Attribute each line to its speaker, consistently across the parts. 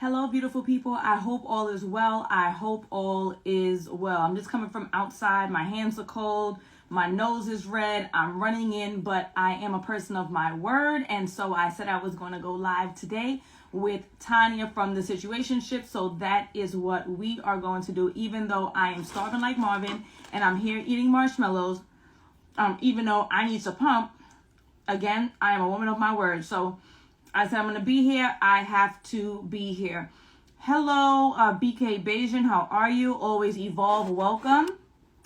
Speaker 1: Hello, beautiful people. I hope all is well. I hope all is well. I'm just coming from outside. My hands are cold. My nose is red. I'm running in, but I am a person of my word. And so I said I was going to go live today with Tanya from the Situationship. So that is what we are going to do, even though I am starving like Marvin and I'm here eating marshmallows. Even though I need to pump, again, I am a woman of my word. So I said I'm going to be here. I have to be here. Hello, BK Bayesian. How are you? Always evolve. Welcome.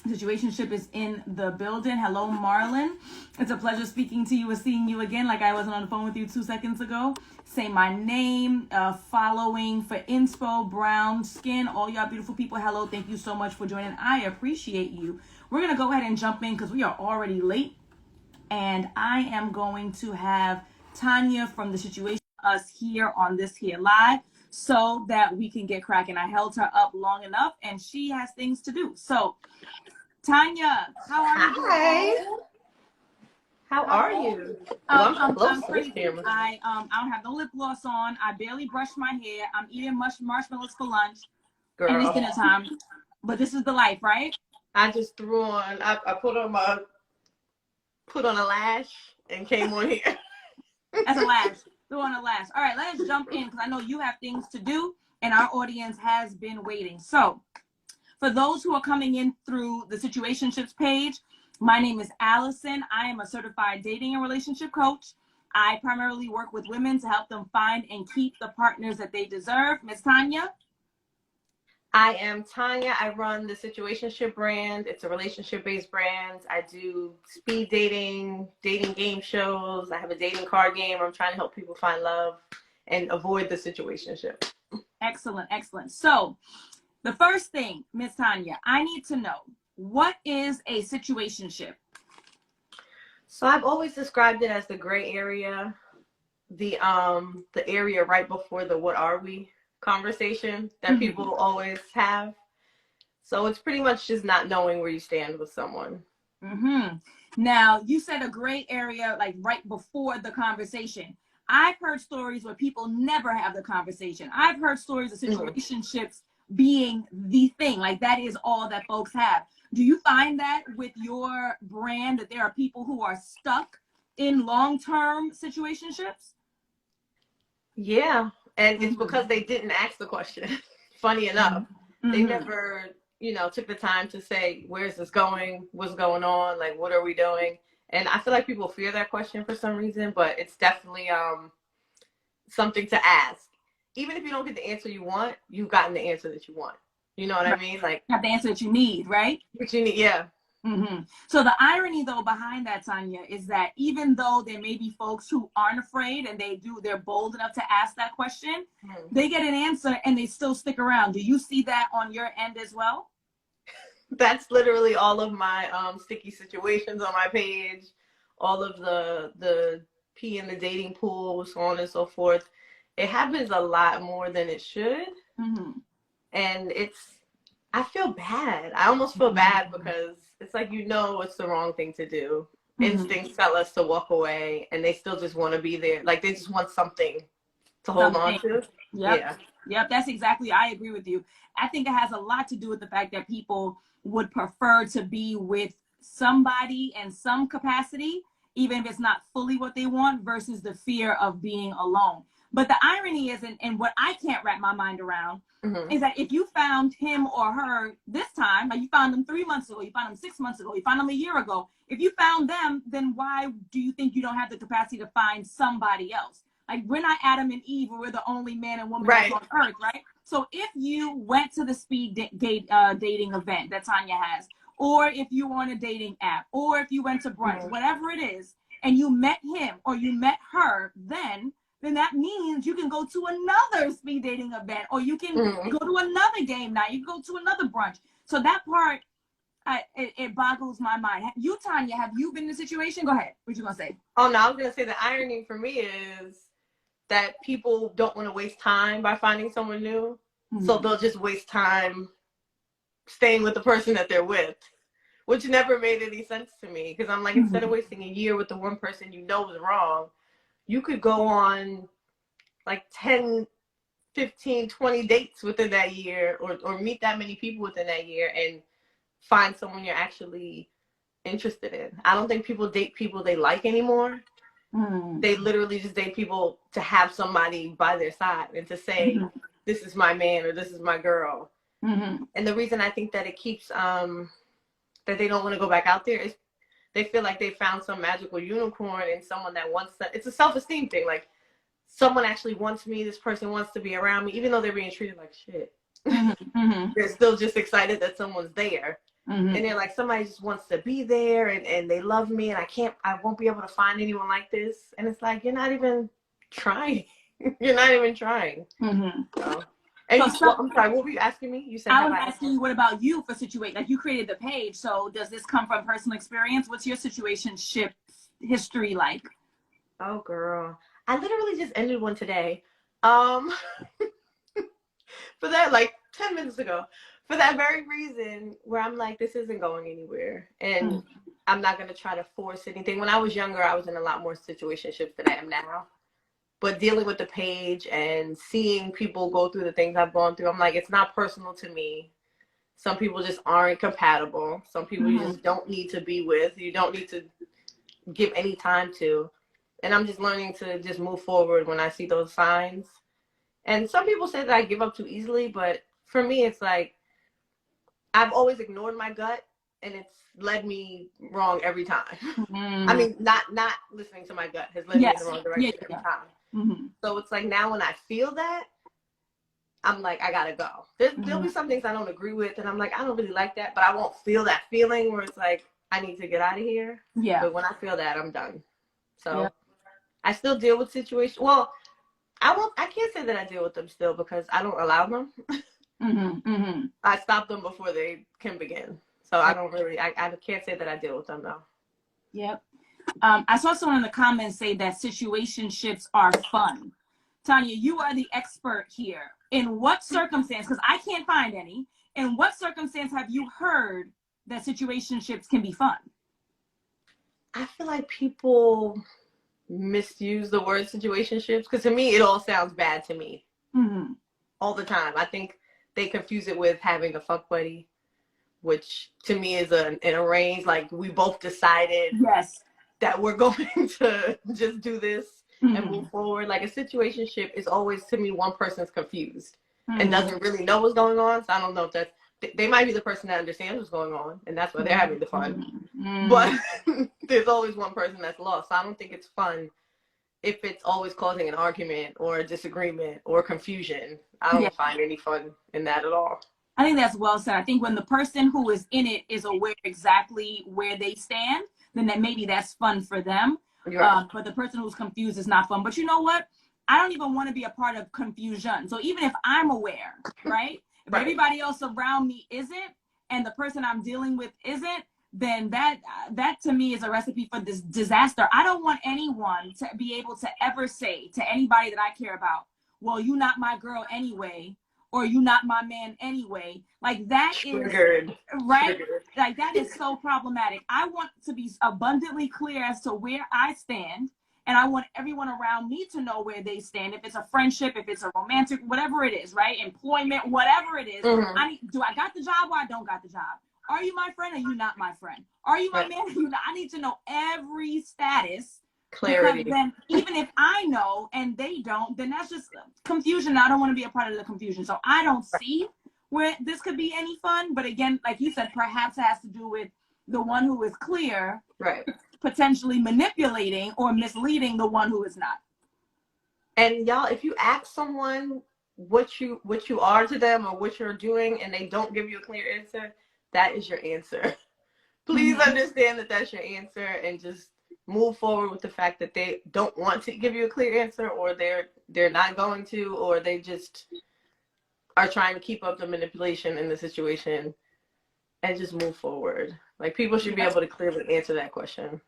Speaker 1: Situationship is in the building. Hello, Marlon. It's a pleasure speaking to you and seeing you again like I wasn't on the phone with you 2 seconds ago. Say my name, following for inspo, brown skin, all y'all beautiful people. Hello, thank you so much for joining. I appreciate you. We're going to go ahead and jump in because we are already late. And I am going to have Tanya from the Situation us here on this here live so that we can get cracking. I held her up long enough and she has things to do. So Tanya, how are you doing?
Speaker 2: Hi. How are you?
Speaker 1: I'm crazy. I don't have no lip gloss on. I barely brushed my hair. I'm eating marshmallows for lunch.
Speaker 2: Girl.
Speaker 1: And it's dinner time. But this is the life, right?
Speaker 2: I just threw on, I put on a lash and came on here.
Speaker 1: That's a lash. Throw on a lash. All right, let's jump in because I know you have things to do and our audience has been waiting. So for those who are coming in through the Situationships page, my name is Alison. I am a certified dating and relationship coach. I primarily work with women to help them find and keep the partners that they deserve. Miss Tanya?
Speaker 2: I am Tanya. I run the Situationship brand. It's a relationship-based brand. I do speed dating game shows. I have a dating card game where I'm trying to help people find love and avoid the situationship.
Speaker 1: Excellent, excellent. So the first thing, Miss Tanya, I need to know, what is a situationship?
Speaker 2: So I've always described it as the gray area, the area right before the what are we conversation that people always have. So it's pretty much just not knowing where you stand with someone.
Speaker 1: Now, you said a gray area, like right before the conversation. I've heard stories where people never have the conversation. I've heard stories of situationships being the thing, like that is all that folks have. Do you find that with your brand that there are people who are stuck in long-term situationships?
Speaker 2: Yeah, and it's because they didn't ask the question. Funny enough, they never, took the time to say, where's this going? What's going on? Like, what are we doing? And I feel like people fear that question for some reason, but it's definitely something to ask. Even if you don't get the answer you want, you've gotten the answer that you want. You know what I mean? Like,
Speaker 1: you have the answer that you need, right?
Speaker 2: What you need, yeah.
Speaker 1: So the irony though behind that, Tanya, is that even though there may be folks who aren't afraid and they're bold enough to ask that question, they get an answer and they still stick around. Do you see that on your end as well?
Speaker 2: That's literally all of my sticky situations on my page, all of the pee in the dating pool, so on and so forth. It happens a lot more than it should. And I feel bad. I almost feel bad because it's like, it's the wrong thing to do. Instincts tell us to walk away and they still just want to be there. Like they just want something to hold on to.
Speaker 1: Yep, that's exactly, I agree with you. I think it has a lot to do with the fact that people would prefer to be with somebody in some capacity, even if it's not fully what they want, versus the fear of being alone. But the irony is, and what I can't wrap my mind around, is that if you found him or her this time, like you found them 3 months ago, you found them 6 months ago, you found them a year ago, if you found them, then why do you think you don't have the capacity to find somebody else? Like, we're not Adam and Eve, we're the only man and woman on earth, right? So if you went to the speed dating event that Tanya has, or if you were on a dating app, or if you went to brunch, whatever it is, and you met him or you met her, then that means you can go to another speed dating event, or you can go to another game night, you can go to another brunch. So that part, it boggles my mind. You, Tanya, have you been in a situation? Go ahead. What you gonna say?
Speaker 2: Oh, no, I was gonna say the irony for me is that people don't want to waste time by finding someone new. So they'll just waste time staying with the person that they're with, which never made any sense to me. Because I'm like, instead of wasting a year with the one person was wrong, you could go on like 10 15, 20 dates within that year, or meet that many people within that year and find someone you're actually interested in. I don't think people date people they like anymore. They literally just date people to have somebody by their side and to say, this is my man or this is my girl. And the reason I think that it keeps, that they don't want to go back out there is they feel like they found some magical unicorn and someone that wants them. It's a self-esteem thing. Like, someone actually wants me, this person wants to be around me, even though they're being treated like shit. They're still just excited that someone's there. And they're like, somebody just wants to be there and they love me and I won't be able to find anyone like this. And it's like, you're not even trying. You're not even trying. So. And I'm sorry, what were you asking me? You said
Speaker 1: I was asking you, what about you for situation? Like, you created the page, so does this come from personal experience? What's your situationship history like?
Speaker 2: Oh, girl. I literally just ended one today. For that, like 10 minutes ago. For that very reason, where I'm like, this isn't going anywhere. And I'm not going to try to force anything. When I was younger, I was in a lot more situationships than I am now. But dealing with the page and seeing people go through the things I've gone through, I'm like, it's not personal to me. Some people just aren't compatible. Some people you just don't need to be with. You don't need to give any time to. And I'm just learning to just move forward when I see those signs. And some people say that I give up too easily, but for me, it's like, I've always ignored my gut, and it's led me wrong every time. I mean, not listening to my gut has led me in the wrong direction every time. So it's like, now when I feel that, I'm like, I gotta go. There'll be some things I don't agree with, and I'm like, I don't really like that, but I won't feel that feeling where it's like, I need to get out of here. But when I feel that, I'm done. So I still deal with situations. Well, I can't say that I deal with them still because I don't allow them. I stop them before they can begin. So I don't really, I can't say that I deal with them though.
Speaker 1: Yep. I saw someone in the comments say that situationships are fun. Tanya, you are the expert here. In what circumstance, because I can't find any, in what circumstance have you heard that situationships can be fun?
Speaker 2: I feel like people misuse the word situationships, because to me, it all sounds bad to me. All the time. I think they confuse it with having a fuck buddy, which to me is an arranged, like, we both decided that we're going to just do this and move forward. Like, a situationship is always, to me, one person's confused and doesn't really know what's going on. So I don't know if that's, they might be the person that understands what's going on, and that's why they're having the fun. But there's always one person that's lost. So I don't think it's fun if it's always causing an argument or a disagreement or confusion. I don't find any fun in that at all.
Speaker 1: I think that's well said. I think when the person who is in it is aware exactly where they stand, then maybe that's fun for them. But the person who's confused is not fun. But you know what? I don't even want to be a part of confusion. So even if I'm aware, right? If everybody else around me isn't, and the person I'm dealing with isn't, then that to me is a recipe for this disaster. I don't want anyone to be able to ever say to anybody that I care about, well, you not my girl anyway, or you not my man anyway. Like, that is right. Like, that is so problematic. I want to be abundantly clear as to where I stand, and I want everyone around me to know where they stand. If it's a friendship, if it's a romantic, whatever it is, right? Employment, whatever it is. Do I got the job or I don't got the job? Are you my friend or you not my friend? Are you my man or you not? I need to know every status. Clarity. Because then even if I know and they don't, then that's just confusion. I don't want to be a part of the confusion. So I don't see where this could be any fun. But again, like you said, perhaps it has to do with the one who is clear, potentially manipulating or misleading the one who is not.
Speaker 2: And y'all, if you ask someone what you are to them or what you're doing and they don't give you a clear answer, that is your answer. Please understand that that's your answer, and just move forward with the fact that they don't want to give you a clear answer, or they're not going to, or they just are trying to keep up the manipulation in the situation, and just move forward. Like, people should be able to clearly answer that question.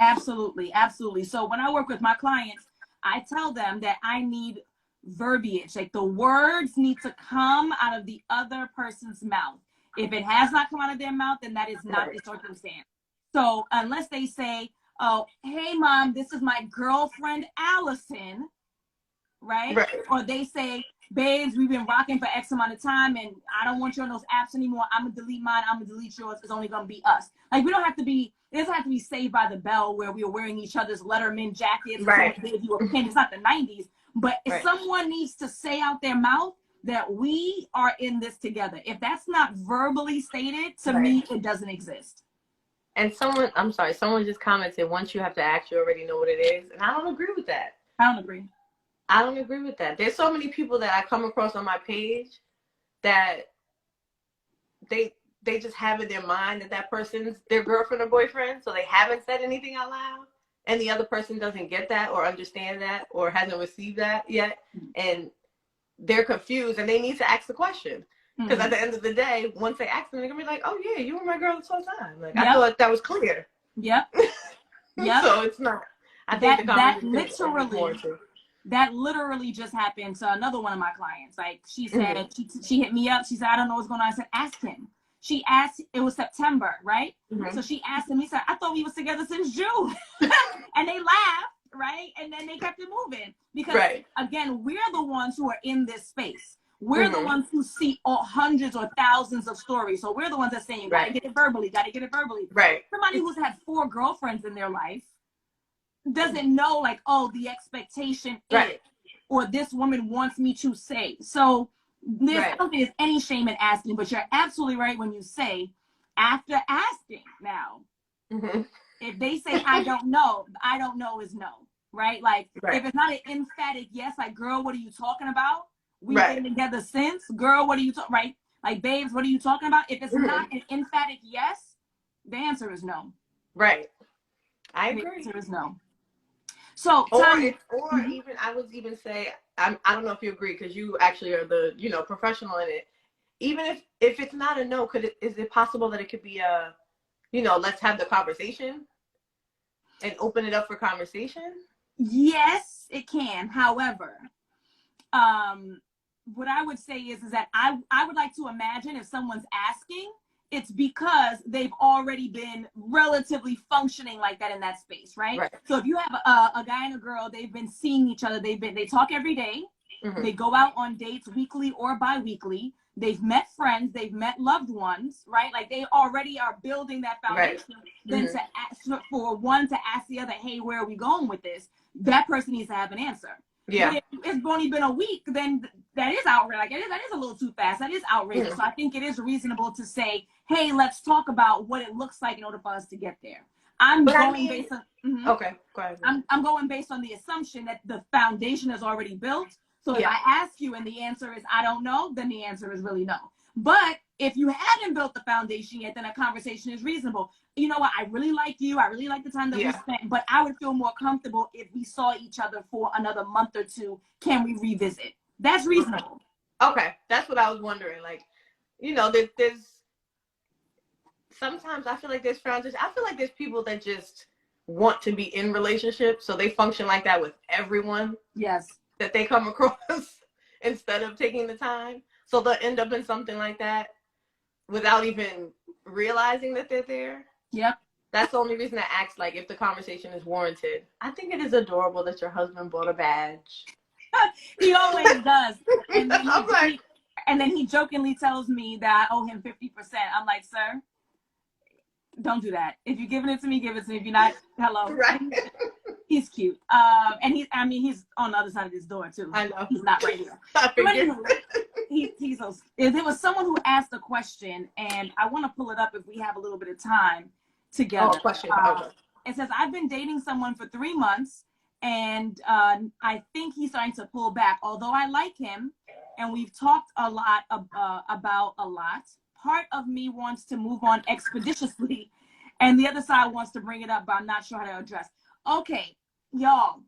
Speaker 1: Absolutely. Absolutely. So when I work with my clients, I tell them that I need verbiage. Like, the words need to come out of the other person's mouth. If it has not come out of their mouth, then that is not the circumstance. So unless they say, oh, hey, Mom, this is my girlfriend, Alison, right? Or they say, babes, we've been rocking for X amount of time, and I don't want you on those apps anymore. I'm gonna delete mine. I'm gonna delete yours. It's only gonna be us. Like, we don't have to be. It doesn't have to be Saved by the Bell where we are wearing each other's Letterman jackets.
Speaker 2: Right.
Speaker 1: Someone gave you a pin. It's not the 90s. But if
Speaker 2: Right.
Speaker 1: someone needs to say out their mouth that we are in this together, if that's not verbally stated, to me, it doesn't exist.
Speaker 2: And someone just commented, once you have to act, you already know what it is. And I don't agree with that.
Speaker 1: I don't agree.
Speaker 2: I don't agree with that. There's so many people that I come across on my page that they just have in their mind that that person's their girlfriend or boyfriend, so they haven't said anything out loud, and the other person doesn't get that or understand that or hasn't received that yet, and they're confused and they need to ask the question. Because at the end of the day, once they ask them, they're gonna be like, "Oh yeah, you were my girl this whole time." Like, I thought that was clear.
Speaker 1: Yep. Yep.
Speaker 2: So it's not. I think
Speaker 1: that literally just happened to another one of my clients. Like, she said, she hit me up. She said, "I don't know what's going on." I said, "Ask him." She asked, it was September, right? So she asked him, he said, "I thought we was together since June." And they laughed, right? And then they kept it moving. Because, again, we're the ones who are in this space. We're the ones who see hundreds or thousands of stories. So we're the ones that saying, you gotta get it verbally, gotta get it verbally.
Speaker 2: Right.
Speaker 1: Somebody who's had 4 girlfriends in their life doesn't know, like, oh, the expectation is, or this woman wants me to say. So I don't think there's any shame in asking, but you're absolutely right when you say, after asking now, if they say, I don't know is no, right? Like, if it's not an emphatic yes, like, girl, what are you talking about? We've been together since, girl, what are you talking, right? Like, babes, what are you talking about? If it's not an emphatic yes, the answer is no.
Speaker 2: Right. I agree.
Speaker 1: The answer is no. So,
Speaker 2: even I would even say, I don't know if you agree, because you actually are the professional in it. Even if it's not a no, is it possible that it could be a, let's have the conversation and open it up for conversation?
Speaker 1: Yes, it can. However, what I would say is that I would like to imagine if someone's asking, it's because they've already been relatively functioning like that in that space, right? So if you have a guy and a girl, they've been seeing each other, they talk every day, they go out on dates weekly or bi-weekly, they've met friends, they've met loved ones, right? Like, they already are building that foundation. Then to ask for one to ask the other, hey, where are we going with this? That person needs to have an answer. Yeah. But if it's only been a week, then that is outrageous. Like, that is a little too fast. That is outrageous. So I think it is reasonable to say, hey, let's talk about what it looks like in order for us to get there. Based on
Speaker 2: okay, go ahead.
Speaker 1: I'm going based on the assumption that the foundation is already built. So if I ask you and the answer is I don't know, then the answer is really no. But if you haven't built the foundation yet, then a conversation is reasonable. You know what? I really like you. I really like the time that we spent, but I would feel more comfortable if we saw each other for another month or two. Can we revisit? That's reasonable.
Speaker 2: Okay. That's what I was wondering. Like, there's sometimes I feel like there's foundation. I feel like there's people that just want to be in relationships, so they function like that with everyone.
Speaker 1: Yes.
Speaker 2: That they come across instead of taking the time. So they'll end up in something like that without even realizing that they're there.
Speaker 1: Yep.
Speaker 2: That's the only reason I asked, like, if the conversation is warranted. I think it is adorable that your husband bought a badge.
Speaker 1: He always does. And then he jokingly tells me that I owe him 50%. I'm like, sir, don't do that. If you're giving it to me, give it to me. If you're not, hello.
Speaker 2: Right.
Speaker 1: He's cute. And he's on the other side of this door too.
Speaker 2: I know.
Speaker 1: He's not right here. He's so, there was someone who asked a question, and I want to pull it up if we have a little bit of time together.
Speaker 2: Oh, question.
Speaker 1: It says, I've been dating someone for 3 months, and I think he's starting to pull back. Although I like him, and we've talked a lot about a lot, part of me wants to move on expeditiously, and the other side wants to bring it up, but I'm not sure how to address. Okay, y'all,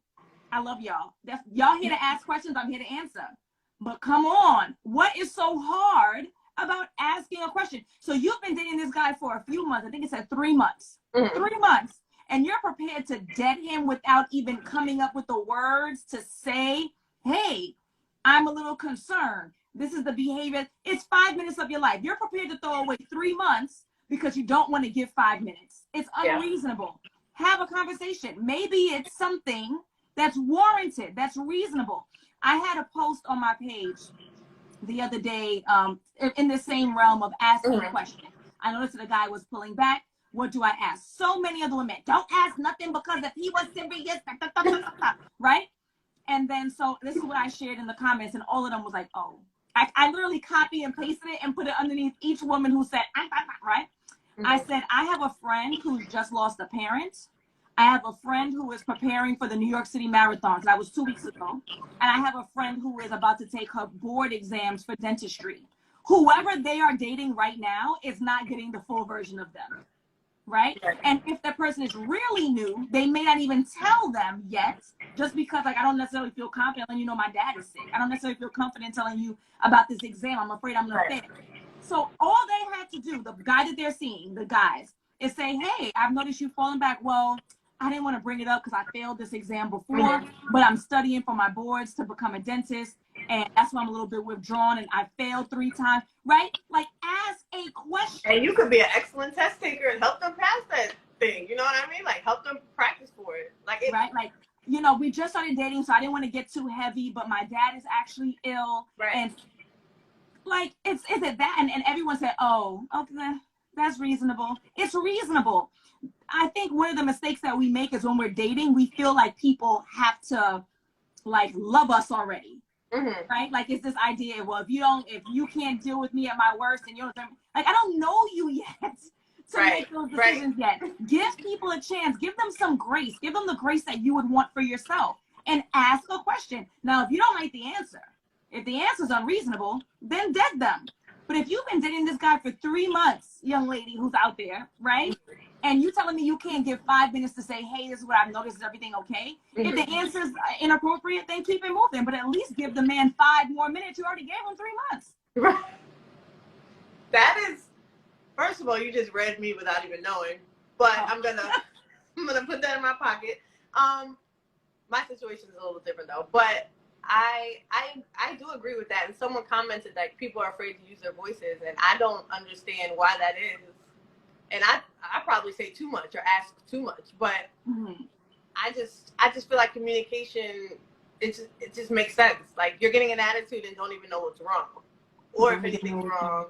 Speaker 1: I love y'all. Y'all here to ask questions, I'm here to answer. But come on, what is so hard about asking a question? So you've been dating this guy for a few months. I think it said 3 months. 3 months. And you're prepared to dead him without even coming up with the words to say, hey, I'm a little concerned. This is the behavior. It's 5 minutes of your life. You're prepared to throw away 3 months because you don't want to give 5 minutes. It's unreasonable. Have a conversation. Maybe it's something that's warranted, that's reasonable. I had a post on my page the other day in the same realm of asking questions. I noticed that the guy was pulling back. What do I ask? So many of the women, don't ask nothing because if he was serious, right? And then so this is what I shared in the comments, and all of them was like, oh. I literally copy and pasted it and put it underneath each woman who said, right? I said, I have a friend who's just lost a parent. I have a friend who is preparing for the New York City Marathon. That was 2 weeks ago. And I have a friend who is about to take her board exams for dentistry. Whoever they are dating right now is not getting the full version of them, right? And if that person is really new, they may not even tell them yet, just because, like, I don't necessarily feel confident letting you know my dad is sick. I don't necessarily feel confident telling you about this exam. I'm afraid I'm going to fail. So all they had to do, the guy that they're seeing, the guys, is say, hey, I've noticed you falling back. Well, I didn't want to bring it up because I failed this exam before, but I'm studying for my boards to become a dentist, and that's why I'm a little bit withdrawn, and I failed 3 times, right? Like, ask a question.
Speaker 2: And you could be an excellent test taker and help them pass that thing. You know what I mean? Like, help them practice for it. Like,
Speaker 1: right? Like, you know, we just started dating, so I didn't want to get too heavy, but my dad is actually ill.
Speaker 2: Right.
Speaker 1: And, like, is it that? And everyone said, oh, okay, that's reasonable. It's reasonable. I think one of the mistakes that we make is when we're dating, we feel like people have to, like, love us already, right? Like, it's this idea, well, if you can't deal with me at my worst, and you don't, like, I don't know you yet to make those decisions yet. Give people a chance. Give them some grace. Give them the grace that you would want for yourself, and ask a question. Now, if you don't like the answer, if the answer is unreasonable, then dead them. But if you've been dating this guy for 3 months, young lady who's out there, right? And you telling me you can't give 5 minutes to say, hey, this is what I've noticed, is everything okay? If the answer is inappropriate, then keep it moving. But at least give the man 5 more minutes. You already gave him 3 months.
Speaker 2: Right. That is, first of all, you just read me without even knowing. But I'm gonna put that in my pocket. My situation is a little different though. But I do agree with that. And someone commented that people are afraid to use their voices, and I don't understand why that is. And I probably say too much or ask too much, but I just feel like communication, it just makes sense. Like, you're getting an attitude and don't even know what's wrong, or if anything's wrong,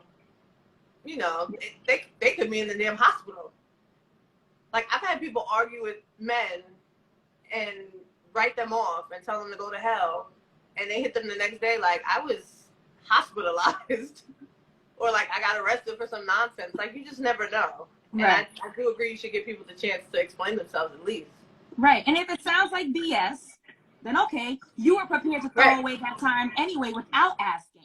Speaker 2: you know, they could be in the damn hospital. Like, I've had people argue with men and write them off and tell them to go to hell, and they hit them the next day like, I was hospitalized. Or like, I got arrested for some nonsense. Like, you just never know. And I do agree you should give people the chance to explain themselves at least.
Speaker 1: Right. And if it sounds like BS, then okay, you were prepared to throw away that time anyway without asking.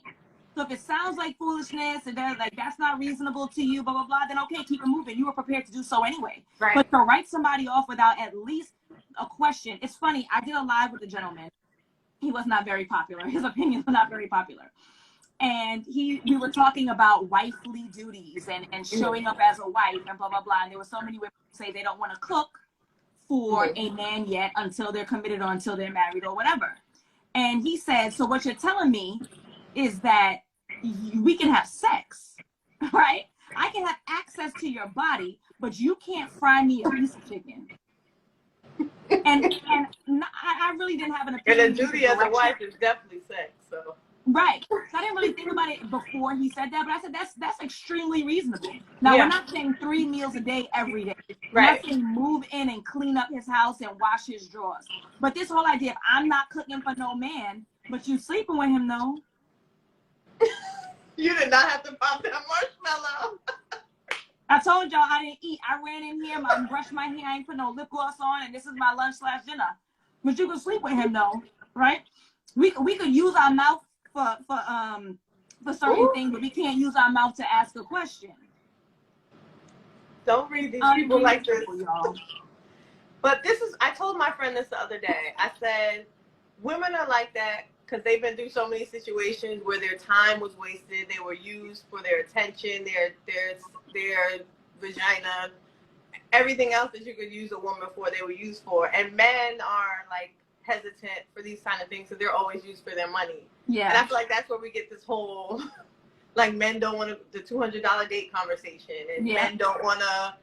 Speaker 1: So if it sounds like foolishness and that's not reasonable to you, blah, blah, blah, then okay, keep it moving. You were prepared to do so anyway.
Speaker 2: Right.
Speaker 1: But to write somebody off without at least a question. It's funny. I did a live with a gentleman. He was not very popular. His opinions were not very popular. And we were talking about wifely duties and showing up as a wife and blah, blah, blah. And there were so many women who say they don't want to cook for a man yet until they're committed or until they're married or whatever. And he said, so what you're telling me is that we can have sex, right? I can have access to your body, but you can't fry me a piece of chicken. And I really didn't have an opinion.
Speaker 2: And the duty as a wife is definitely sex, so.
Speaker 1: Right. So I didn't really think about it before he said that, but I said that's extremely reasonable. Now, we're not saying 3 meals a day every day. We're not saying move in and clean up his house and wash his drawers. But this whole idea of I'm not cooking for no man, but you sleeping with him though.
Speaker 2: You did not have to pop that marshmallow.
Speaker 1: I told y'all I didn't eat. I ran in here, I brushed my hair, I ain't put no lip gloss on, and this is my lunch/dinner. But you can sleep with him though, right? We could use our mouth for certain things, but we can't use our mouth to ask a question.
Speaker 2: Don't read these people like this. But I told my friend this the other day. I said, women are like that because they've been through so many situations where their time was wasted. They were used for their attention, their vagina, everything else that you could use a woman for, they were used for. And men are like hesitant for these kind of things, so they're always used for their money. Yeah. And I feel like that's where we get this whole, like, men don't want the $200 date conversation, and men don't want to,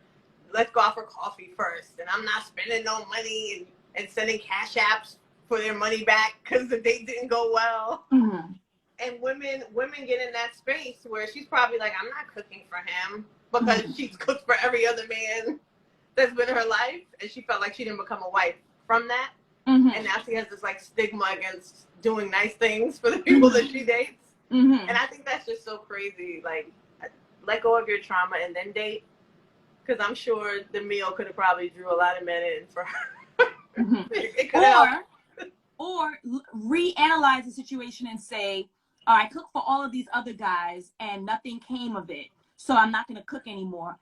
Speaker 2: let's go out for coffee first, and I'm not spending no money and sending cash apps for their money back because the date didn't go well.
Speaker 1: Mm-hmm.
Speaker 2: And women get in that space where she's probably like, I'm not cooking for him because
Speaker 1: Mm-hmm.
Speaker 2: she's cooked for every other man that's been in her life, and she felt like she didn't become a wife from that.
Speaker 1: Mm-hmm.
Speaker 2: And now she has this like stigma against doing nice things for the people that she dates.
Speaker 1: Mm-hmm.
Speaker 2: And I think that's just so crazy. Like, let go of your trauma and then date, because I'm sure the meal could have probably drew a lot of men in for her.
Speaker 1: Mm-hmm.
Speaker 2: It could help.
Speaker 1: Or reanalyze the situation and say, oh, I cooked for all of these other guys and nothing came of it, so I'm not going to cook anymore.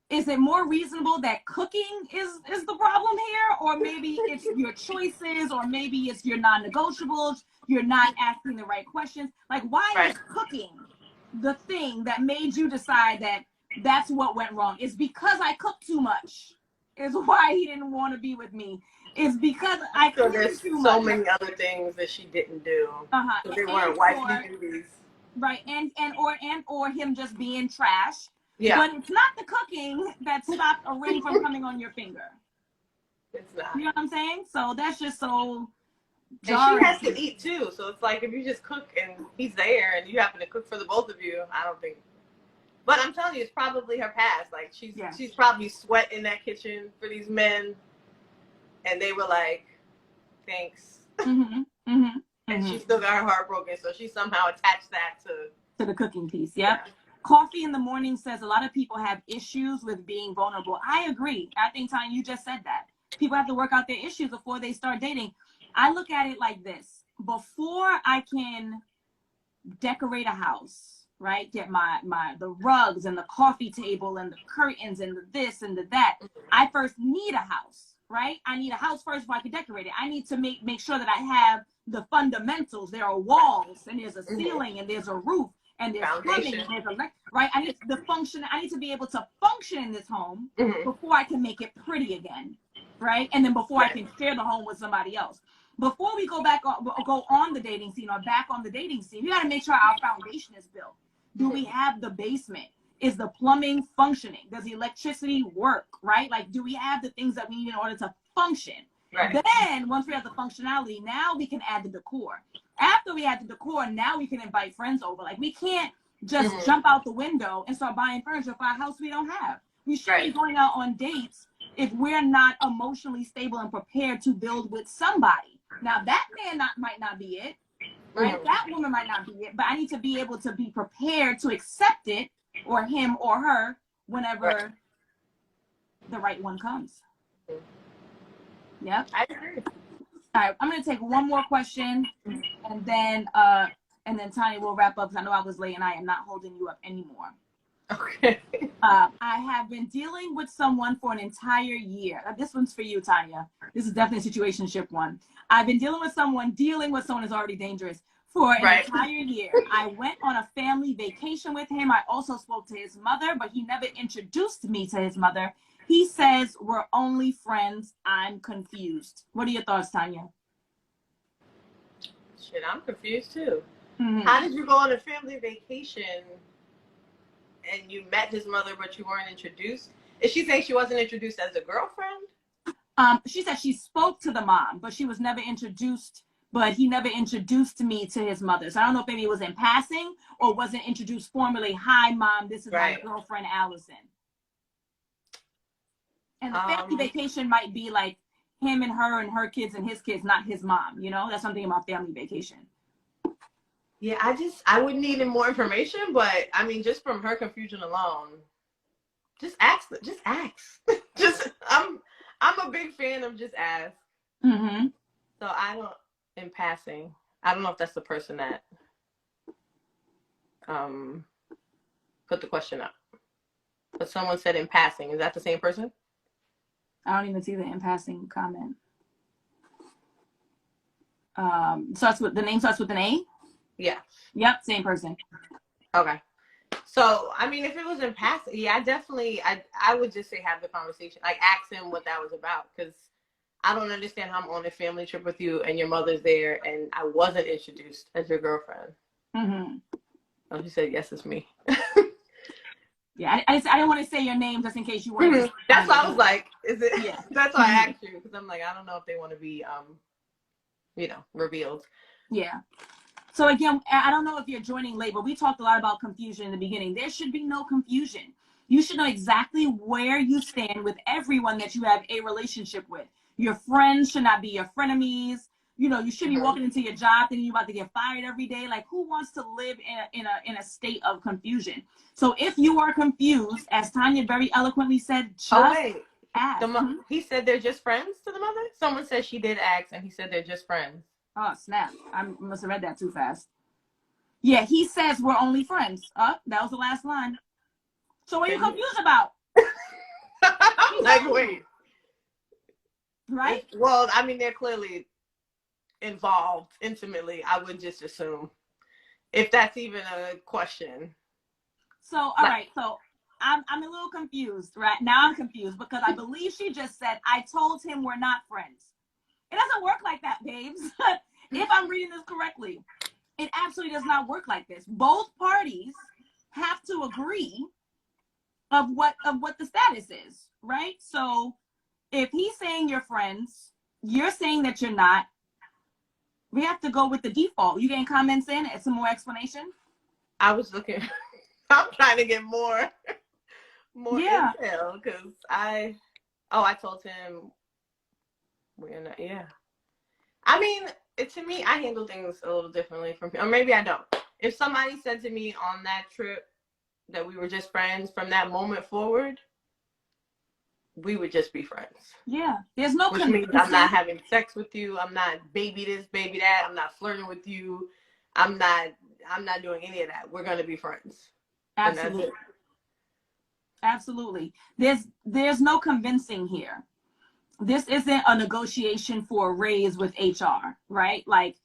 Speaker 1: Is it more reasonable that cooking is the problem here? Or maybe it's your choices, or maybe it's your non-negotiables, you're not asking the right questions. Like, why
Speaker 2: Right.
Speaker 1: is cooking the thing that made you decide that that's what went wrong? It's because I cooked too much is why he didn't want to be with me. It's because I
Speaker 2: So
Speaker 1: cleaned
Speaker 2: there's
Speaker 1: too
Speaker 2: so
Speaker 1: much.
Speaker 2: many other things that she didn't do.
Speaker 1: Uh-huh.
Speaker 2: So they weren't wifely duties.
Speaker 1: Right, or him just being trash.
Speaker 2: Yeah.
Speaker 1: But it's not the cooking that stopped a ring from coming on your finger.
Speaker 2: It's not.
Speaker 1: You know what I'm saying? So that's just so
Speaker 2: And
Speaker 1: jarring.
Speaker 2: she has to eat too. So it's like, if you just cook and he's there and you happen to cook for the both of you, I don't think. But I'm telling you, it's probably her past. Like, she's probably sweat in that kitchen for these men, and they were like, thanks.
Speaker 1: Mm-hmm. Mm-hmm.
Speaker 2: And she still got her heart broken, so she somehow attached that to
Speaker 1: the cooking piece. Yep. Yeah. Coffee in the Morning says a lot of people have issues with being vulnerable. I agree. I think, Tanya, you just said that. People have to work out their issues before they start dating. I look at it like this. Before I can decorate a house, right? Get the rugs and the coffee table and the curtains and the this and the that. I first need a house, right? I need a house first before I can decorate it. I need to make sure that I have the fundamentals. There are walls, and there's a ceiling, and there's a roof, and there's plumbing, and there's right? I need to be able to function in this home before I can make it pretty again, right? And then before I can share the home with somebody else. Before we go on the dating scene or back on the dating scene, we got to make sure our foundation is built. Do we have the basement? Is the plumbing functioning? Does the electricity work, right? Like, do we have the things that we need in order to function? Right. Then, once we have the functionality, now we can add the decor. After we add the decor, now we can invite friends over. Like, we can't just jump out the window and start buying furniture for a house we don't have. We shouldn't be going out on dates if we're not emotionally stable and prepared to build with somebody. Now, that man might not be it, right? That woman might not be it, but I need to be able to be prepared to accept it, or him or her, whenever the right one comes. Yep.
Speaker 2: I agree.
Speaker 1: All right, I'm going to take one more question, and then Tanya will wrap up, because I know I was late and I am not holding you up anymore.
Speaker 2: Okay.
Speaker 1: I have been dealing with someone for an entire year. This one's for you, Tanya. This is definitely a situationship one. I've been dealing with someone is already dangerous, for an entire year. I went on a family vacation with him. I also spoke to his mother, but he never introduced me to his mother. He says we're only friends. I'm confused. What are your thoughts, Tanya?
Speaker 2: Shit, I'm confused too. How did you go on a family vacation and you met his mother, but you weren't introduced? Is she saying she wasn't introduced as a girlfriend?
Speaker 1: She said she spoke to the mom, but she was never introduced, but he never introduced me to his mother. So I don't know if maybe it was in passing or wasn't introduced formally. Hi, Mom, this is my girlfriend, Alison. And the family vacation might be like him and her kids and his kids, not his mom. You know, that's something about family vacation.
Speaker 2: Yeah, I would need more information, but I mean, just from her confusion alone, just ask. I'm a big fan of just ask. So in passing, I don't know if that's the person that put the question up, but someone said in passing. Is that the same person?
Speaker 1: I don't even see the in passing comment. The name starts with an A?
Speaker 2: Yeah.
Speaker 1: Yep, same person.
Speaker 2: Okay. So, I mean, if it was in passing, yeah, I would just say have the conversation. Like, ask him what that was about, because I don't understand how I'm on a family trip with you and your mother's there and I wasn't introduced as your girlfriend. Oh, she said, yes, it's me.
Speaker 1: Yeah, I didn't want to say your name just in case you weren't.
Speaker 2: That's why I was like, is it?
Speaker 1: Yeah.
Speaker 2: That's why I asked you, because I'm like, I don't know if they want to be revealed.
Speaker 1: Yeah. So again, I don't know if you're joining late, but we talked a lot about confusion in the beginning. There should be no confusion. You should know exactly where you stand with everyone that you have a relationship with. Your friends should not be your frenemies. You should be walking into your job thinking you're about to get fired every day. Like, who wants to live in a state of confusion? So if you are confused, as Tanya very eloquently said, just ask.
Speaker 2: He said they're just friends to the mother? Someone said she did ask, and he said they're just friends.
Speaker 1: Oh, snap. I must have read that too fast. Yeah, he says we're only friends. That was the last line. So what are you confused about?
Speaker 2: Like, wait.
Speaker 1: Right?
Speaker 2: Well, I mean, they're clearly involved intimately, I would just assume. If that's even a question.
Speaker 1: So, all right. So I'm a little confused, right? Now I'm confused because I believe she just said, I told him we're not friends. It doesn't work like that, babes. If I'm reading this correctly, it absolutely does not work like this. Both parties have to agree of what the status is, right? So if he's saying you're friends, you're saying that you're not, we have to go with the default. You getting comments in? Some more explanation?
Speaker 2: I was looking. I'm trying to get more intel because I told him we're not. Yeah. I mean, to me, I handle things a little differently from people. Or maybe I don't. If somebody said to me on that trip that we were just friends, from that moment forward, we would just be friends.
Speaker 1: Yeah. There's no
Speaker 2: Which means I'm not having sex with you. I'm not baby this, baby that. I'm not flirting with you. I'm not doing any of that. We're going to be friends.
Speaker 1: Absolutely. Absolutely. There's no convincing here. This isn't a negotiation for a raise with HR, right? Like,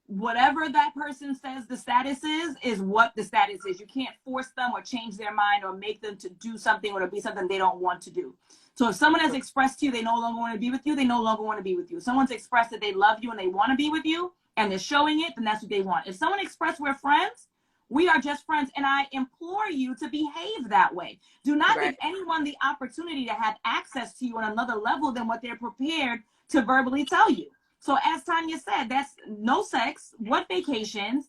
Speaker 1: whatever that person says the status is what the status is. You can't force them or change their mind or make them to do something or to be something they don't want to do. So if someone has expressed to you they no longer want to be with you, they no longer want to be with you. If someone's expressed that they love you and they want to be with you and they're showing it, then that's what they want. If someone expressed we're friends, we are just friends, and I implore you to behave that way. Do not give anyone the opportunity to have access to you on another level than what they're prepared to verbally tell you. So as Tanya said, that's no sex, what vacations,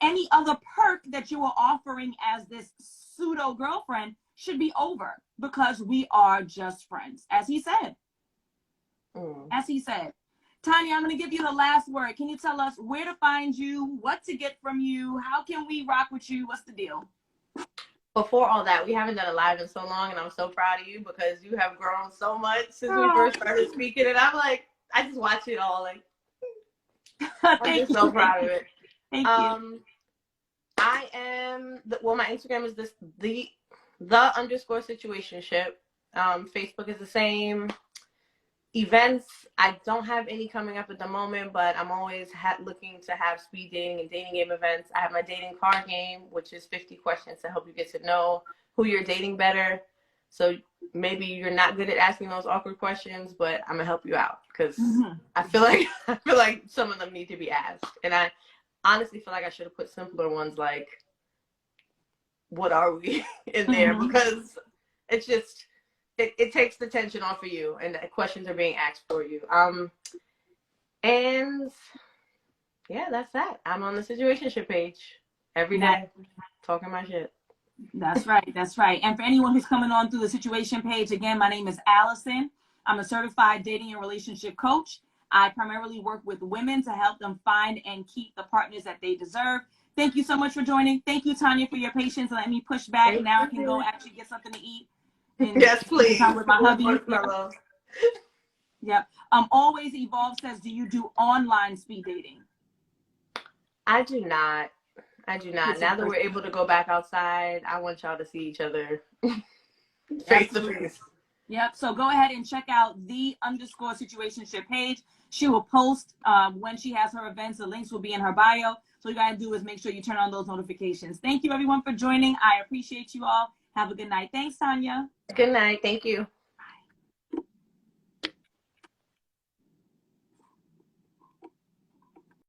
Speaker 1: any other perk that you are offering as this pseudo girlfriend should be over because we are just friends, as he said. As he said. Tanya, I'm going to give you the last word. Can you tell us where to find you, what to get from you? How can we rock with you? What's the deal?
Speaker 2: Before all that, we haven't done a live in so long, and I'm so proud of you because you have grown so much since we first started speaking. And I'm like, I just watch it all. Like, I'm just so proud of it.
Speaker 1: Thank you.
Speaker 2: I am, my Instagram is the _ situationship. Facebook is the same. Events, I don't have any coming up at the moment, but I'm always looking to have speed dating and dating game events. I have my dating card game, which is 50 questions to help you get to know who you're dating better. So maybe you're not good at asking those awkward questions, but I'm gonna help you out because I feel like some of them need to be asked. And I honestly feel like I should have put simpler ones like, what are we in there? Because it's just, it takes the tension off of you and the questions are being asked for you. And yeah, that's that. I'm on the situationship page every day talking my shit.
Speaker 1: That's right. That's right. And for anyone who's coming on through the situation page, again, my name is Alison. I'm a certified dating and relationship coach. I primarily work with women to help them find and keep the partners that they deserve. Thank you so much for joining. Thank you, Tanya, for your patience and letting me push back. Now I can go actually get something to eat.
Speaker 2: Yes, please.
Speaker 1: With my hubby. Yep. Always Evolve says, do you do online speed dating?
Speaker 2: I do not. Now that we're able to go back outside, I want y'all to see each other face to face.
Speaker 1: Yep. So go ahead and check out the _ situationship page. She will post when she has her events. The links will be in her bio. So you gotta do is make sure you turn on those notifications. Thank you everyone for joining. I appreciate you all. Have a good night. Thanks, Tanya.
Speaker 2: Good night. Thank you.